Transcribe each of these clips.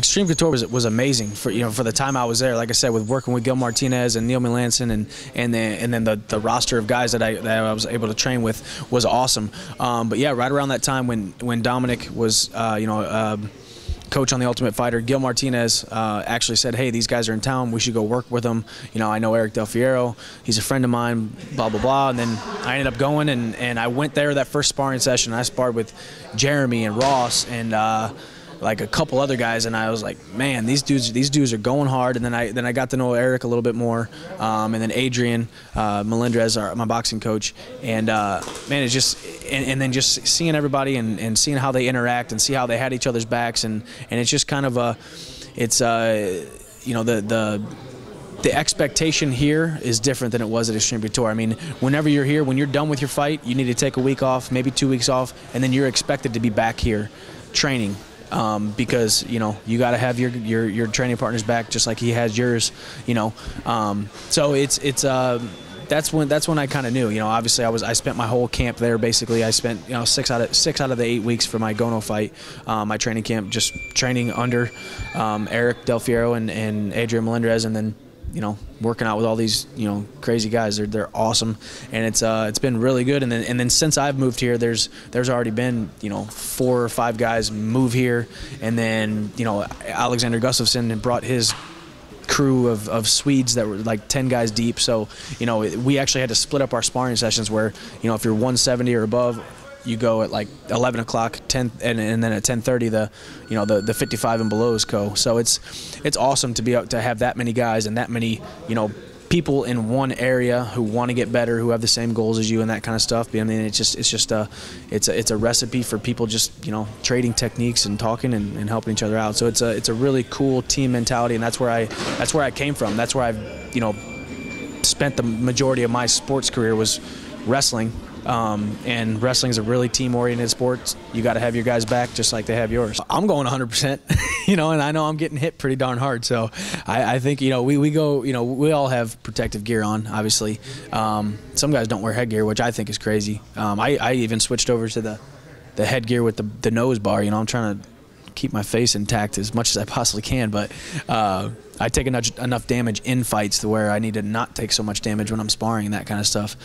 Extreme Couture was amazing for for the time I was there. Like I said, with working with Gil Martinez and Neil Melanson and then the roster of guys that I was able to train with was awesome. But yeah, right around that time when Dominic was coach on The Ultimate Fighter, Gil Martinez actually said, hey, these guys are in town, we should go work with them. I know Eric Del Fierro, he's a friend of mine, blah, blah, blah. And then I ended up going, and I went there that first sparring session. I sparred with Jeremy and Ross and like a couple other guys, and I was like, man, these dudes are going hard. And then I got to know Eric a little bit more, and then Adrian Melendrez, my boxing coach, and man, it's just and then just seeing everybody and seeing how they interact and see how they had each other's backs, and it's just kind of the expectation here is different than it was at Extreme Couture. I mean, whenever you're here, when you're done with your fight, you need to take a week off, maybe 2 weeks off, and then you're expected to be back here training. Because you got to have your training partners back just like he has yours. So that's when I kind of knew. Obviously I spent my whole camp there. Basically, I spent 6 out of the 8 weeks for my Gono fight, my training camp, just training under Eric Del Fierro and Adrian Melendrez, and then working out with all these crazy guys. They're awesome, and it's been really good. And then since I've moved here, there's already been 4 or 5 guys move here, and then Alexander Gustafsson had brought his crew of Swedes that were like 10 guys deep. So we actually had to split up our sparring sessions where if you're 170 or above, you go at like 11 o'clock, 10, and then at 10:30 the 55 and belows go. So it's awesome to be able to have that many guys and that many people in one area who want to get better, who have the same goals as you and that kind of stuff. I mean, it's a recipe for people just trading techniques and talking and helping each other out. So it's a really cool team mentality, and that's where I came from. That's where I've spent the majority of my sports career, was wrestling. And wrestling is a really team-oriented sport. You got to have your guys back just like they have yours. I'm going 100%, and I know I'm getting hit pretty darn hard. So I think we go, we all have protective gear on, obviously. Some guys don't wear headgear, which I think is crazy. I even switched over to the headgear with the nose bar. I'm trying to keep my face intact as much as I possibly can, but I take enough damage in fights to where I need to not take so much damage when I'm sparring and that kind of stuff.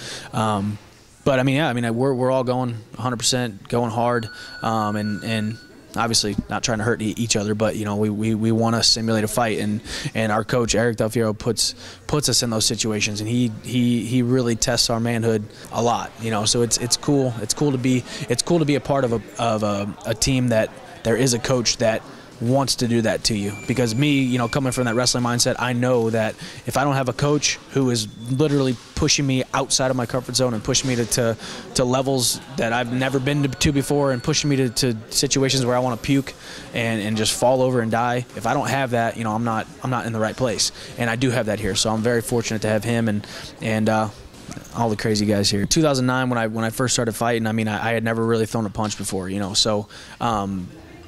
But I mean, yeah, we're all going 100%, going hard, and obviously not trying to hurt each other, but we want to simulate a fight, and our coach Eric Del Fierro puts us in those situations, and he really tests our manhood a lot. So it's cool. It's cool to be a part of a team that there is a coach that wants to do that to you. Because me, coming from that wrestling mindset, I know that if I don't have a coach who is literally pushing me outside of my comfort zone and pushing me to levels that I've never been to before, and pushing me to situations where I want to puke and just fall over and die, if I don't have that, I'm not in the right place. And I do have that here, so I'm very fortunate to have him and all the crazy guys here. 2009, when I first started fighting, I had never really thrown a punch before, so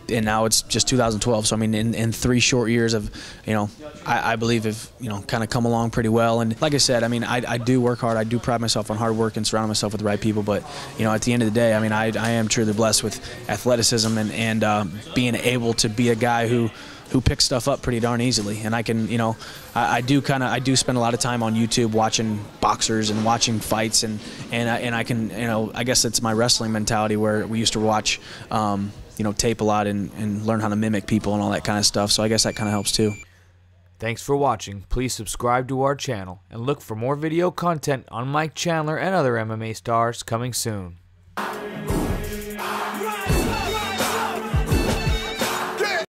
and now it's just 2012. So I mean, in 3 short years of, I believe have kind of come along pretty well. And like I said, I do work hard. I do pride myself on hard work and surrounding myself with the right people. But at the end of the day, I am truly blessed with athleticism and being able to be a guy who picks stuff up pretty darn easily. And I can, I do spend a lot of time on YouTube watching boxers and watching fights, and I can, I guess it's my wrestling mentality where we used to watch tape a lot and learn how to mimic people and all that kind of stuff. So I guess that kind of helps too. Thanks for watching. Please subscribe to our channel and look for more video content on Mike Chandler and other MMA stars coming soon.